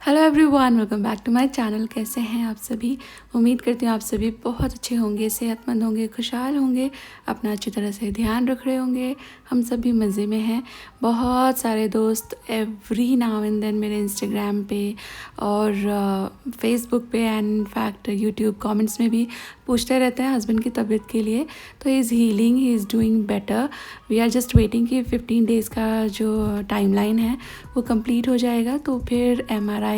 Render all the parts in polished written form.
Hello everyone, welcome back to my channel. कैसे हैं आप सभी? उम्मीद करती हूँ आप सभी बहुत अच्छे होंगे, सेहतमंद होंगे, खुशहाल होंगे, अपना अच्छी तरह से ध्यान रख रहे होंगे। हम सभी मज़े में हैं। बहुत सारे दोस्त एवरी नाउ एंड देन मेरे इंस्टाग्राम पे और फेसबुक पे एंड इनफैक्ट यूट्यूब कमेंट्स में भी पूछते रहते हैं हस्बैंड की तबीयत के लिए। तो he is healing, he is doing better. We are just waiting कि 15 डेज़ का जो टाइमलाइन है वो कंप्लीट हो जाएगा, तो फिर MRI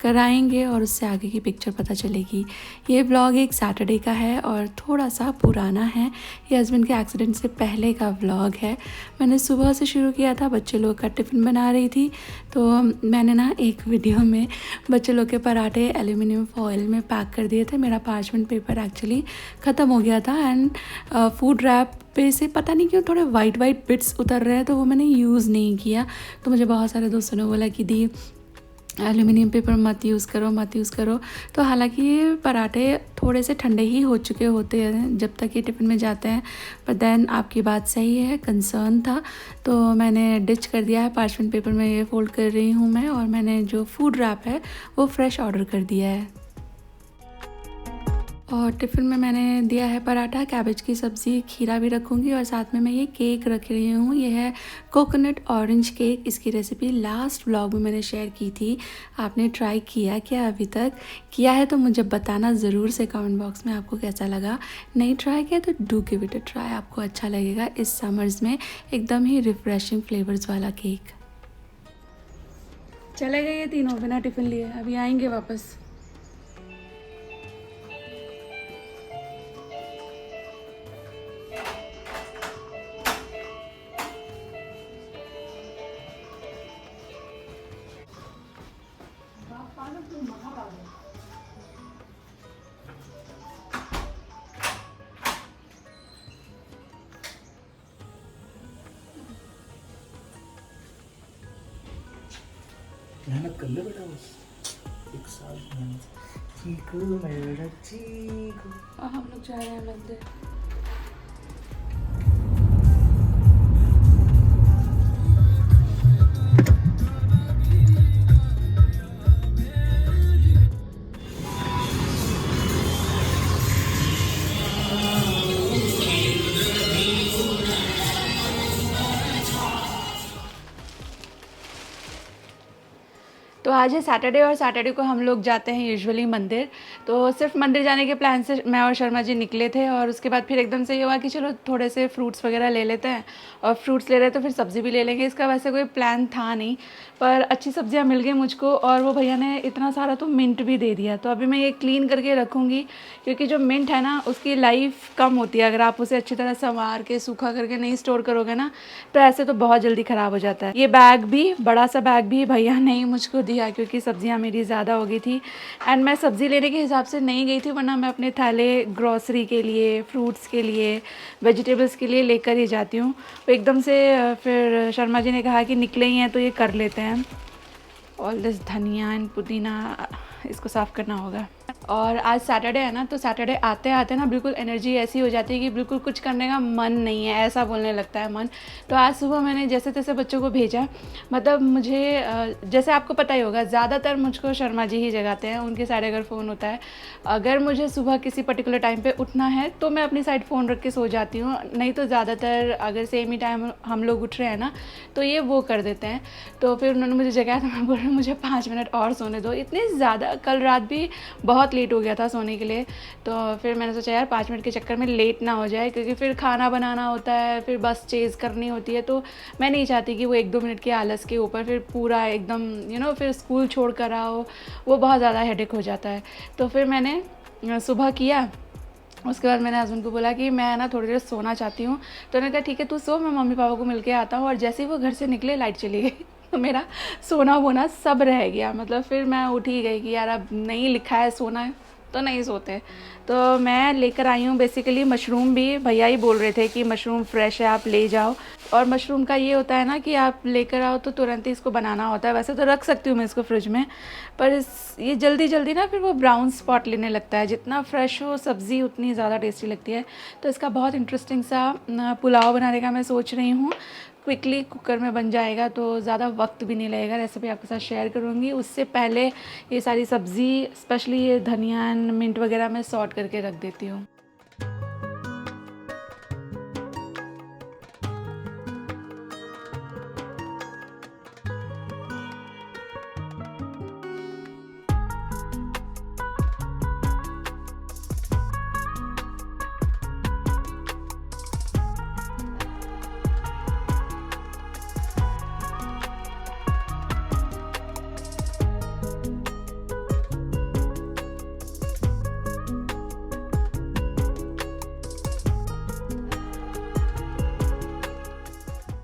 कराएंगे और उससे आगे की पिक्चर पता चलेगी। ये व्लॉग एक सैटरडे का है और थोड़ा सा पुराना है। ये हस्बैंड के एक्सीडेंट से पहले का व्लॉग है। मैंने सुबह से शुरू किया था, बच्चे लोग का टिफ़िन बना रही थी, तो मैंने ना एक वीडियो में बच्चे लोग के पराठे एल्यूमिनियम फॉइल में पैक कर दिए थे। मेरा पार्चमेंट पेपर एक्चुअली ख़त्म हो गया था एंड फूड रैप पे से पता नहीं क्यों थोड़े वाइट बिट्स उतर रहे हैं, तो वो मैंने यूज़ नहीं किया। तो मुझे बहुत सारे दोस्तों ने बोला कि दी एल्यूमिनियम पेपर मत यूज़ करो। तो हालांकि ये पराठे थोड़े से ठंडे ही हो चुके होते हैं जब तक ये टिफ़िन में जाते हैं, पर देन आपकी बात सही है, कंसर्न था तो मैंने डिच कर दिया है। पार्चमेंट पेपर में ये फोल्ड कर रही हूँ मैं, और मैंने जो फूड रैप है वो फ्रेश ऑर्डर कर दिया है। और टिफ़िन में मैंने दिया है पराठा, कैबेज की सब्ज़ी, खीरा भी रखूँगी और साथ में मैं ये केक रख रही हूँ। ये है कोकोनट ऑरेंज केक। इसकी रेसिपी लास्ट व्लॉग में मैंने शेयर की थी। आपने ट्राई किया क्या अभी तक? किया है तो मुझे बताना ज़रूर से कमेंट बॉक्स में आपको कैसा लगा। नहीं ट्राई किया तो do give it a try, आपको अच्छा लगेगा। इस समर्स में एकदम ही रिफ़्रेशिंग फ्लेवर्स वाला केक। चले गए ये तीनों बिना टिफ़िन लिए, अभी आएंगे वापस। मेहनत कर ले बेटा, बस एक साल की मेहनत। चीकू मेरा चीकू। और हम लोग जा रहे हैं मंदिर। तो आज है सैटरडे और सैटरडे को हम लोग जाते हैं यूजुअली मंदिर। तो सिर्फ मंदिर जाने के प्लान से मैं और शर्मा जी निकले थे, और उसके बाद फिर एकदम से ये हुआ कि चलो थोड़े से फ्रूट्स वगैरह ले लेते हैं, और फ्रूट्स ले रहे तो फिर सब्ज़ी भी ले लेंगे। इसका वैसे कोई प्लान था नहीं, पर अच्छी सब्जियां मिल गई मुझको, और वो भैया ने इतना सारा तो मिंट भी दे दिया। तो अभी मैं ये क्लीन करके रखूँगी, क्योंकि जो मिंट है ना उसकी लाइफ कम होती है अगर आप उसे अच्छी तरह संवार के सूखा करके नहीं स्टोर करोगे ना, तो ऐसे तो बहुत जल्दी ख़राब हो जाता है। ये बैग भी, बड़ा सा बैग भी भैया ने ही मुझको दिया, क्योंकि सब्जियां मेरी ज़्यादा हो गई थी एंड मैं सब्ज़ी लेने के हिसाब से नहीं गई थी, वरना मैं अपने थैले ग्रॉसरी के लिए, फ्रूट्स के लिए, वेजिटेबल्स के लिए लेकर ही जाती हूँ। तो एकदम से फिर शर्मा जी ने कहा कि निकले ही हैं तो ये कर लेते हैं। ऑल दिस धनिया एंड पुदीना, इसको साफ़ करना होगा। और आज सैटरडे है ना, तो सैटरडे आते आते ना बिल्कुल एनर्जी ऐसी हो जाती है कि बिल्कुल कुछ करने का मन नहीं है, ऐसा बोलने लगता है मन। तो आज सुबह मैंने जैसे तैसे बच्चों को भेजा। मतलब मुझे जैसे आपको पता ही होगा, ज़्यादातर मुझको शर्मा जी ही जगाते हैं, उनके साइड अगर फ़ोन होता है। अगर मुझे सुबह किसी पर्टिकुलर टाइम पे उठना है तो मैं अपनी साइड फ़ोन रख के सो जाती हूँ, नहीं तो ज़्यादातर अगर सेम ही टाइम हम लोग उठ रहे हैं ना तो ये वो कर देते हैं। तो फिर उन्होंने मुझे जगाया, तो मैं बोल रही हूँ मुझे 5 मिनट और सोने दो। इतनी ज़्यादा कल रात भी बहुत लेट हो गया था सोने के लिए, तो फिर मैंने सोचा यार 5 मिनट के चक्कर में लेट ना हो जाए, क्योंकि फिर खाना बनाना होता है, फिर बस चेज़ करनी होती है। तो मैं नहीं चाहती कि वो 1-2 मिनट के आलस के ऊपर फिर पूरा एकदम फिर स्कूल छोड़ कर आओ, वो बहुत ज़्यादा हेडेक हो जाता है। तो फिर मैंने सुबह किया। उसके बाद मैंने हस्बैंड को बोला कि मैं ना थोड़ी देर सोना चाहती हूँ। तो उन्होंने कहा ठीक है तू सो, मैं मम्मी पापा को मिल के आता हूँ। और जैसे ही वो घर से निकले लाइट चली गई तो मेरा सोना वोना सब रह गया। मतलब फिर मैं उठ ही गई कि यार अब नहीं लिखा है सोना है तो नहीं सोते। तो मैं लेकर आई हूँ बेसिकली मशरूम भी, भैया ही बोल रहे थे कि मशरूम फ्रेश है आप ले जाओ। और मशरूम का ये होता है ना कि आप लेकर आओ तो तुरंत ही इसको बनाना होता है। वैसे तो रख सकती हूँ मैं इसको फ्रिज में, पर ये जल्दी जल्दी ना फिर वो ब्राउन स्पॉट लेने लगता है। जितना फ्रेश हो सब्ज़ी उतनी ज़्यादा टेस्टी लगती है। तो इसका बहुत इंटरेस्टिंग सा पुलाव बनाने का मैं सोच रही हूँ। क्विकली कुकर में बन जाएगा, तो ज़्यादा वक्त भी नहीं लगेगा। रेसिपी आपके साथ शेयर करूँगी। उससे पहले ये सारी सब्ज़ी, स्पेशली ये धनिया एंड मिंट वगैरह मैं सॉट करके रख देती हूँ।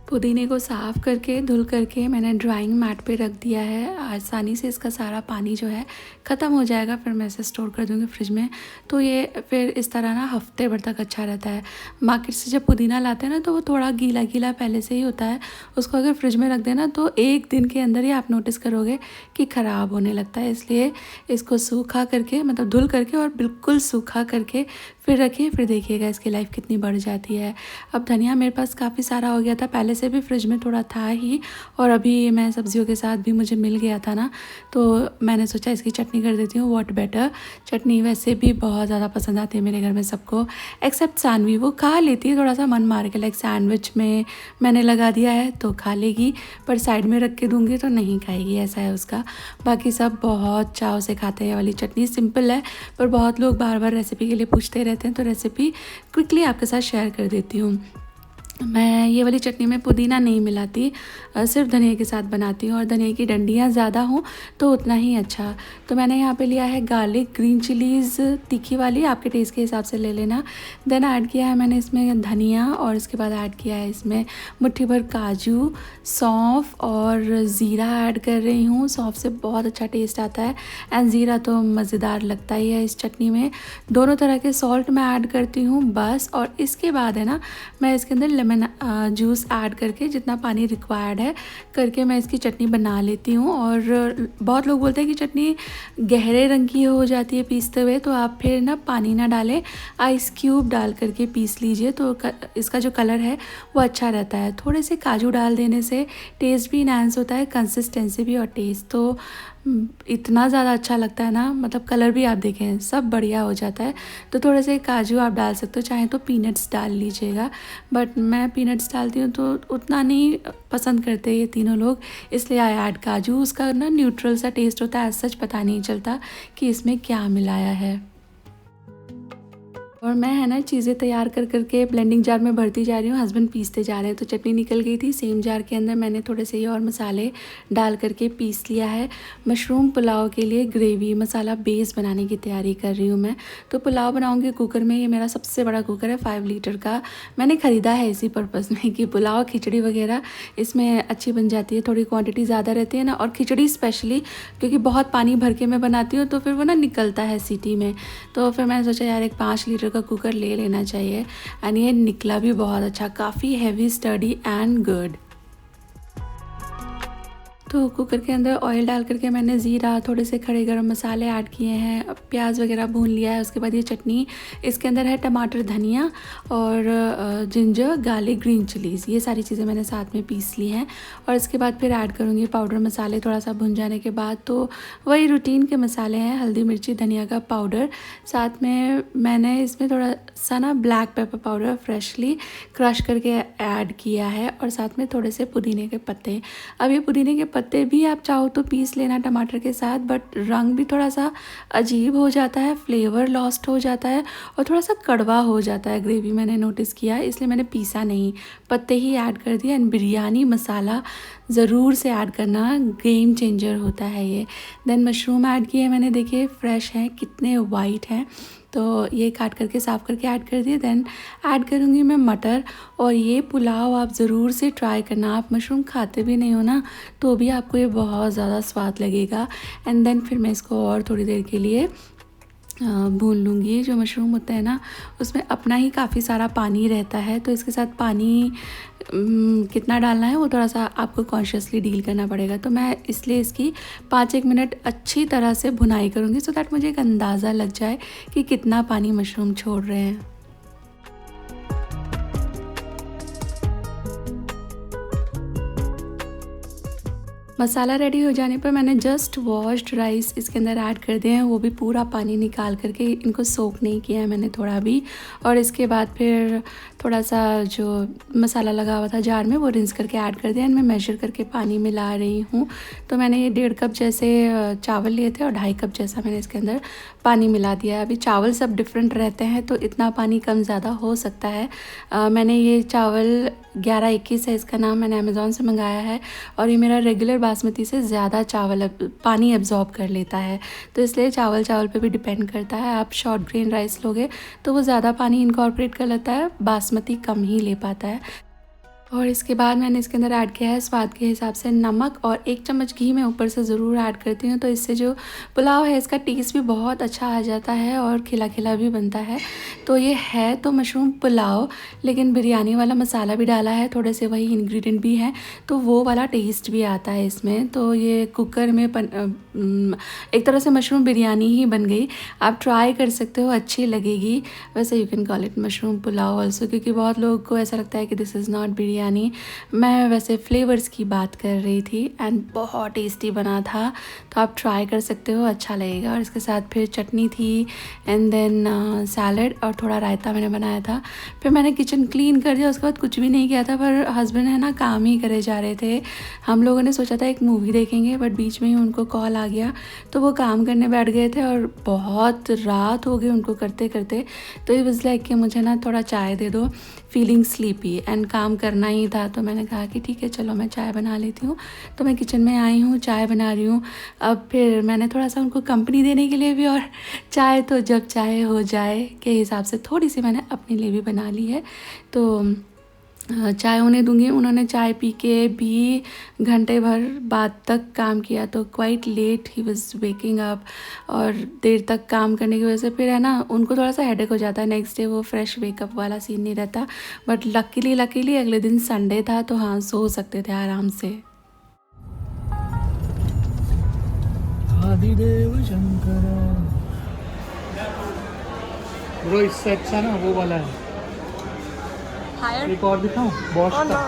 पुदीने को साफ़ करके धुल करके मैंने ड्राइंग मैट पे रख दिया है। आसानी से इसका सारा पानी जो है ख़त्म हो जाएगा, फिर मैं इसे स्टोर कर दूँगी फ्रिज में। तो ये फिर इस तरह ना हफ्ते भर तक अच्छा रहता है। मार्केट से जब पुदीना लाते हैं ना तो वो थोड़ा गीला गीला पहले से ही होता है। उसको अगर फ्रिज में रख देना तो 1 दिन के अंदर ही आप नोटिस करोगे कि ख़राब होने लगता है। इसलिए इसको सूखा करके, मतलब धुल करके और बिल्कुल सूखा करके फिर रखिए, फिर देखिएगा इसकी लाइफ कितनी बढ़ जाती है। अब धनिया मेरे पास काफ़ी सारा हो गया था, पहले से भी फ्रिज में थोड़ा था ही, और अभी मैं सब्जियों के साथ भी मुझे मिल गया था ना, तो मैंने सोचा इसकी चटनी कर देती हूँ। व्हाट बेटर, चटनी वैसे भी बहुत ज़्यादा पसंद आती है मेरे घर में सबको, एक्सेप्ट सानवी। वो खा लेती है थोड़ा सा मन मार के, लाइक सैंडविच में मैंने लगा दिया है तो खा लेगी, पर साइड में रख के दूँगी तो नहीं खाएगी, ऐसा है उसका। बाकी सब बहुत चाव से खाते हैं। ये वाली चटनी सिंपल है, पर बहुत लोग बार बार रेसिपी के लिए पूछते रहते हैं, तो रेसिपी क्विकली आपके साथ शेयर कर देती हूँ। मैं ये वाली चटनी में पुदीना नहीं मिलाती, सिर्फ धनिया के साथ बनाती हूँ, और धनिया की डंडियाँ ज़्यादा हों तो उतना ही अच्छा। तो मैंने यहाँ पे लिया है गार्लिक, ग्रीन चिलीज़ तीखी वाली, आपके टेस्ट के हिसाब से ले लेना। देन ऐड किया है मैंने इसमें धनिया, और इसके बाद ऐड किया है इसमें मुट्ठी भर काजू, सौंफ और ज़ीरा ऐड कर रही हूँ। सौंफ से बहुत अच्छा टेस्ट आता है, एंड ज़ीरा तो मज़ेदार लगता ही है इस चटनी में। दोनों तरह के सॉल्ट मैं ऐड करती हूँ बस, और इसके बाद है ना मैं इसके अंदर लेमन जूस ऐड करके जितना पानी रिक्वायर्ड है करके मैं इसकी चटनी बना लेती हूँ। और बहुत लोग बोलते हैं कि चटनी गहरे रंग की हो जाती है पीसते हुए, तो आप फिर ना पानी ना डालें, आइस क्यूब डाल करके पीस लीजिए, तो इसका जो कलर है वो अच्छा रहता है। थोड़े से काजू डाल देने से टेस्ट भी इनहांस होता है, कंसिस्टेंसी भी और टेस्ट तो इतना ज़्यादा अच्छा लगता है ना, मतलब कलर भी आप देखें सब बढ़िया हो जाता है। तो थोड़े से काजू आप डाल सकते हो, चाहे तो पीनट्स डाल लीजिएगा, बट मैं पीनट्स डालती हूँ तो उतना नहीं पसंद करते ये तीनों लोग, इसलिए आई ऐड काजू। उसका ना न्यूट्रल सा टेस्ट होता है, सच पता नहीं चलता कि इसमें क्या मिलाया है। और मैं है ना चीज़ें तैयार कर करके ब्लेंडिंग जार में भरती जा रही हूँ, हस्बैंड पीसते जा रहे हैं। तो चटनी निकल गई थी, सेम जार के अंदर मैंने थोड़े से ये और मसाले डाल करके पीस लिया है। मशरूम पुलाव के लिए ग्रेवी मसाला बेस बनाने की तैयारी कर रही हूँ मैं। तो पुलाव बनाऊँगी कुकर में, ये मेरा सबसे बड़ा कुकर है 5 लीटर का, मैंने ख़रीदा है इसी पर्पज़ में कि पुलाव खिचड़ी वगैरह इसमें अच्छी बन जाती है, थोड़ी क्वान्टिटी ज़्यादा रहती है ना, और खिचड़ी स्पेशली क्योंकि बहुत पानी भर के मैं बनाती हूँ तो फिर वो ना निकलता है सीटी में। तो फिर मैंने सोचा यार एक 5 लीटर का कुकर ले लेना चाहिए, एंड ये निकला भी बहुत अच्छा, काफ़ी हैवी, स्टडी एंड गुड। तो कुकर के अंदर ऑयल डाल करके मैंने ज़ीरा, थोड़े से खड़े गरम मसाले ऐड किए हैं, प्याज वगैरह भून लिया है। उसके बाद ये चटनी, इसके अंदर है टमाटर, धनिया और जिंजर, गार्लिक, ग्रीन चिलीज़, ये सारी चीज़ें मैंने साथ में पीस ली हैं। और इसके बाद फिर ऐड करूँगी पाउडर मसाले। थोड़ा सा भुन जाने के बाद तो वही रूटीन के मसाले हैं, हल्दी, मिर्ची, धनिया का पाउडर, साथ में मैंने इसमें थोड़ा सा ना black pepper powder freshly crush करके ऐड किया है, और साथ में थोड़े से पुदीने के पत्ते। अब ये पुदीने के पत्ते भी आप चाहो तो पीस लेना टमाटर के साथ, बट रंग भी थोड़ा सा अजीब हो जाता है, फ्लेवर लॉस्ट हो जाता है, और थोड़ा सा कड़वा हो जाता है ग्रेवी, मैंने नोटिस किया, इसलिए मैंने पीसा नहीं, पत्ते ही ऐड कर दिया। एंड बिरयानी मसाला ज़रूर से ऐड करना, गेम चेंजर होता है ये। देन मशरूम ऐड किए मैंने, देखिए फ्रेश हैं, कितने वाइट हैं, तो ये काट करके साफ़ करके ऐड कर दिए। देन ऐड करूँगी मैं मटर, और ये पुलाव आप ज़रूर से ट्राई करना, आप मशरूम खाते भी नहीं हो ना तो भी आपको ये बहुत ज़्यादा स्वाद लगेगा। एंड देन फिर मैं इसको और थोड़ी देर के लिए भून लूँगी। जो मशरूम होता है ना उसमें अपना ही काफ़ी सारा पानी रहता है, तो इसके साथ पानी कितना डालना है वो थोड़ा सा आपको कॉन्शियसली डील करना पड़ेगा। तो मैं इसलिए इसकी 5-1 मिनट अच्छी तरह से भुनाई करूँगी, सो दैट मुझे एक अंदाज़ा लग जाए कि कितना पानी मशरूम छोड़ रहे हैं। मसाला रेडी हो जाने पर मैंने जस्ट वॉश्ड राइस इसके अंदर ऐड कर दिए हैं, वो भी पूरा पानी निकाल करके, इनको सोक नहीं किया है मैंने थोड़ा भी। और इसके बाद फिर थोड़ा सा जो मसाला लगा हुआ था जार में वो रिंस करके ऐड कर दिया। एंड मैं मेजर करके पानी मिला रही हूँ। तो मैंने ये 1.5 कप जैसे चावल लिए थे और 2.5 कप जैसा मैंने इसके अंदर पानी मिला दिया है। अभी चावल सब डिफरेंट रहते हैं तो इतना पानी कम ज़्यादा हो सकता है। मैंने ये चावल 1121 है इसका नाम, मैंने अमेज़ॉन से मंगाया है और ये मेरा रेगुलर बासमती से ज़्यादा चावल पानी एब्जॉर्ब कर लेता है। तो इसलिए चावल पे भी डिपेंड करता है। आप शॉर्ट ग्रेन राइस लोगे तो वो ज़्यादा पानी इनकॉर्पोरेट कर लेता है, बासमती कम ही ले पाता है। और इसके बाद मैंने इसके अंदर ऐड किया है स्वाद के हिसाब से नमक और 1 चम्मच घी मैं ऊपर से ज़रूर ऐड करती हूँ। तो इससे जो पुलाव है इसका टेस्ट भी बहुत अच्छा आ जाता है और खिला खिला भी बनता है। तो ये है तो मशरूम पुलाव, लेकिन बिरयानी वाला मसाला भी डाला है, थोड़े से वही इंग्रेडिएंट भी हैं तो वो वाला टेस्ट भी आता है इसमें। तो ये कुकर में एक तरह से मशरूम बिरयानी ही बन गई। आप ट्राई कर सकते हो, अच्छी लगेगी। वैसे you can call it mushroom pulao also, क्योंकि बहुत लोगों को ऐसा लगता है कि दिस इज़ नॉट बिरयानी। मैं वैसे फ्लेवर्स की बात कर रही थी एंड बहुत टेस्टी बना था। तो आप ट्राई कर सकते हो, अच्छा लगेगा। और इसके साथ फिर चटनी थी एंड देन सैलड और थोड़ा रायता मैंने बनाया था। फिर मैंने किचन क्लीन कर दिया, उसके बाद कुछ भी नहीं किया था। पर हस्बैंड है ना काम ही करे जा रहे थे। हम लोगों ने सोचा था एक मूवी देखेंगे, बट बीच में ही उनको कॉल आ गया तो वो काम करने बैठ गए थे और बहुत रात हो गई उनको करते करते। तो ये वाज लाइक कि मुझे ना थोड़ा चाय दे दो, फीलिंग स्लीपी एंड काम करना ही था। तो मैंने कहा कि ठीक है चलो मैं चाय बना लेती हूँ। तो मैं किचन में आई हूँ, चाय बना रही हूँ। अब फिर मैंने थोड़ा सा उनको कंपनी देने के लिए भी, और चाय तो जब चाय हो जाए के हिसाब से थोड़ी सी मैंने अपने लिए भी बना ली है। तो चाय उन्हें दूंगी। उन्होंने चाय पी के भी घंटे भर बाद तक काम किया, तो quite late he was waking up. और देर तक काम करने की वजह से फिर है ना उनको थोड़ा सा हेडेक हो जाता है, नेक्स्ट डे वो फ्रेश वेकअप वाला सीन नहीं रहता। बट लकीली अगले दिन संडे था तो हाँ सो सकते थे आराम से। आदिदेव शंकर ब्रो, इससे अच्छा ना वो वाला है। एक और दिखाऊं बॉश का।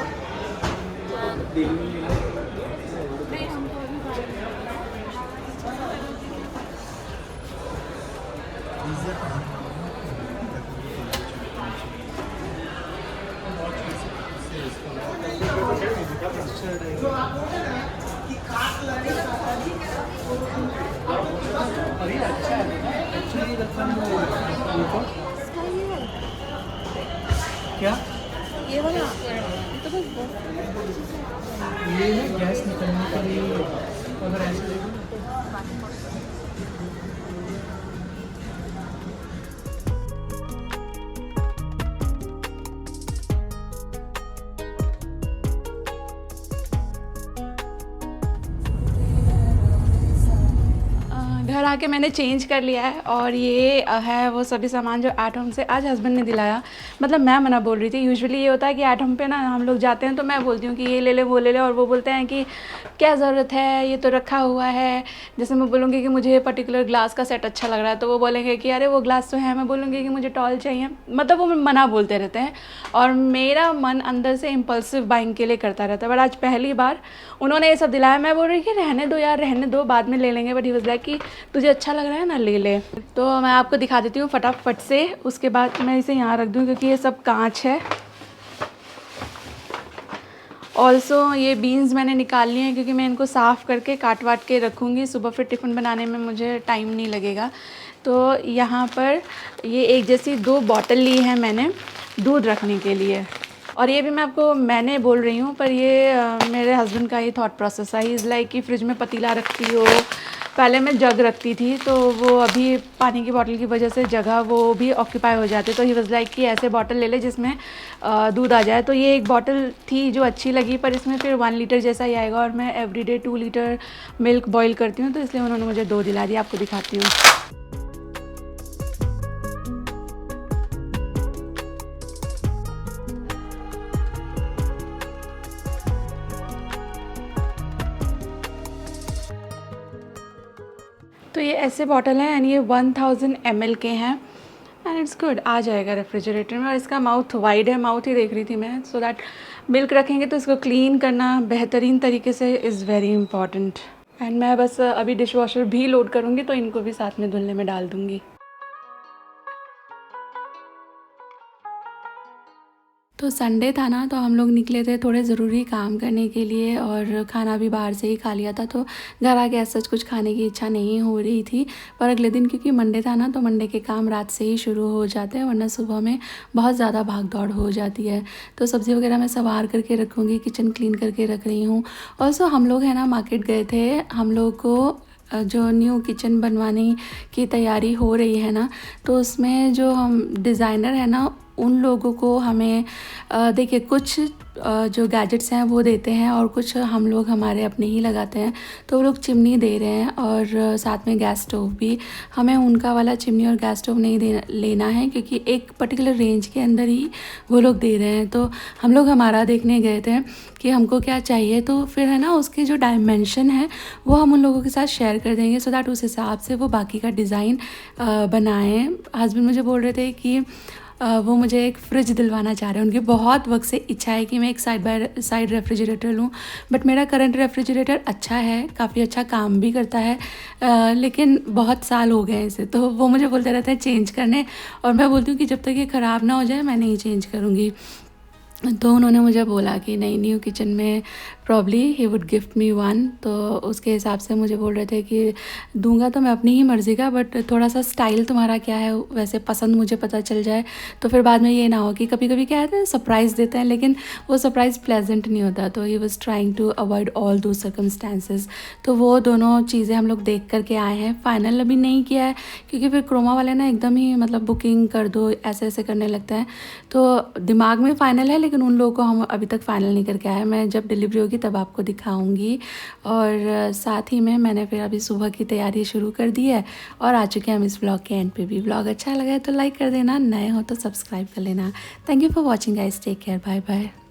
अरे अच्छा है एक्चुअली क्या ये वाला ये ना गैस निकलने के लिए अगर ऐसे देखो घर आके मैंने चेंज कर लिया है और ये है वो सभी सामान जो एट होम से आज हस्बैंड ने दिलाया। मतलब मैं मना बोल रही थी। यूजुअली ये होता है कि एट होम पे ना हम लोग जाते हैं तो मैं बोलती हूँ कि ये ले ले वो ले ले, और वो बोलते हैं कि क्या ज़रूरत है, ये तो रखा हुआ है। जैसे मैं बोलूँगी कि मुझे पर्टिकुलर ग्लास का सेट अच्छा लग रहा है तो वो बोलेंगे कि अरे वो ग्लास तो है। मैं बोलूँगी कि मुझे टॉल चाहिए। मतलब वो मना बोलते रहते हैं और मेरा मन अंदर से इम्पल्सिव बाइंग के लिए करता रहता है। बट आज पहली बार उन्होंने ये सब दिलाया। मैं बोल रही कि रहने दो यार, रहने दो, बाद में ले लेंगे। बट ही वाज लाइक कि तुझे अच्छा लग रहा है ना, ले ले। तो मैं आपको दिखा देती हूँ फटाफट से। उसके बाद मैं इसे यहाँ रख दूँ क्योंकि ये सब कांच है। ऑल्सो ये बीन्स मैंने निकाल लिए हैं क्योंकि मैं इनको साफ़ करके काट वाट के रखूँगी। सुबह फिर टिफ़िन बनाने में मुझे टाइम नहीं लगेगा। तो यहाँ पर ये एक जैसी 2 बॉटल ली है मैंने दूध रखने के लिए। और ये भी मैंने बोल रही हूँ, पर ये मेरे हस्बैंड का ही थॉट प्रोसेस है। इज़ लाइक कि फ्रिज में पतीला रखती हो। पहले मैं जग रखती थी तो वो अभी पानी की बोतल की वजह से जगह वो भी ऑक्यूपाई हो जाती। तो ही वाज लाइक कि ऐसे बॉटल ले ले जिसमें दूध आ जाए। तो ये एक बॉटल थी जो अच्छी लगी, पर इसमें फिर 1 लीटर जैसा ही आएगा और मैं एवरीडे 2 लीटर मिल्क बॉईल करती हूँ। तो इसलिए उन्होंने मुझे 2 दिला दिया। आपको दिखाती हूँ। तो ये ऐसे बॉटल हैं एंड ये 1000 ml के हैं एंड इट्स गुड। आ जाएगा रेफ्रिजरेटर में। और इसका माउथ वाइड है, माउथ ही देख रही थी मैं, सो दैट मिल्क रखेंगे तो इसको क्लीन करना बेहतरीन तरीके से इज़ वेरी इंपॉर्टेंट। एंड मैं बस अभी डिश वॉशर भी लोड करूँगी तो इनको भी साथ में धुलने में डाल दूँगी। तो संडे था ना, तो हम लोग निकले थे थोड़े ज़रूरी काम करने के लिए और खाना भी बाहर से ही खा लिया था, तो घर आके ऐसा कुछ खाने की इच्छा नहीं हो रही थी। पर अगले दिन क्योंकि मंडे था ना, तो मंडे के काम रात से ही शुरू हो जाते हैं, वरना सुबह में बहुत ज़्यादा भाग दौड़ हो जाती है। तो सब्ज़ी वगैरह मैं सवार करके रखूँगी, किचन क्लीन करके रख रही हूँ। ऑल्सो हम लोग है ना मार्केट गए थे, हम लोग को जो न्यू किचन बनवाने की तैयारी हो रही है ना, तो उसमें जो हम डिज़ाइनर है ना, उन लोगों को हमें देखिए कुछ जो गैजेट्स हैं वो देते हैं और कुछ हम लोग हमारे अपने ही लगाते हैं। तो वो लोग चिमनी दे रहे हैं और साथ में गैस स्टोव भी। हमें उनका वाला चिमनी और गैस स्टोव नहीं लेना है, क्योंकि एक पर्टिकुलर रेंज के अंदर ही वो लोग दे रहे हैं। तो हम लोग हमारा देखने गए थे कि हमको क्या चाहिए, तो फिर है ना उसके जो डायमेंशन है वो हम उन लोगों के साथ शेयर कर देंगे, सो दैट उस हिसाब से वो बाकी का डिज़ाइन बनाएं। हस्बैंड मुझे बोल रहे थे कि वो मुझे एक फ्रिज दिलवाना चाह रहे हैं। उनकी बहुत वक्त से इच्छा है कि मैं एक साइड बाय साइड रेफ्रिजरेटर लूँ, बट मेरा करंट रेफ्रिजरेटर अच्छा है, काफ़ी अच्छा काम भी करता है, लेकिन बहुत साल हो गए इसे। तो वो मुझे बोलते रहते हैं चेंज करने, और मैं बोलती हूँ कि जब तक ये ख़राब ना हो जाए मैं नहीं चेंज करूँगी। तो उन्होंने मुझे बोला कि नहीं, न्यू किचन में probably he would gift me one. तो उसके हिसाब से मुझे बोल रहे थे कि दूंगा तो मैं अपनी ही मर्ज़ी का, बट थोड़ा सा स्टाइल तुम्हारा क्या है वैसे पसंद मुझे पता चल जाए, तो फिर बाद में ये ना हो कि कभी कभी क्या है सरप्राइज़ देते हैं लेकिन वो सरप्राइज़ प्लेजेंट नहीं होता। तो he was trying to avoid all those circumstances. तो वो दोनों चीज़ें हम लोग देख करके आए हैं, फ़ाइनल अभी नहीं किया है, क्योंकि फिर क्रोमा वाले ना एकदम ही मतलब बुकिंग कर दो ऐसे ऐसे करने लगते हैं। तो दिमाग में फ़ाइनल है, लेकिन उन लोगों को हम अभी तक फ़ाइनल नहीं करके आए। मैं जब डिलीवरी होगी तब आपको दिखाऊंगी। और साथ ही में मैंने फिर अभी सुबह की तैयारी शुरू कर दी है और आ चुके हैं हम इस ब्लॉग के एंड पे भी। ब्लॉग अच्छा लगा है तो लाइक कर देना, नए हो तो सब्सक्राइब कर लेना। Thank you for watching guys, take care, bye bye.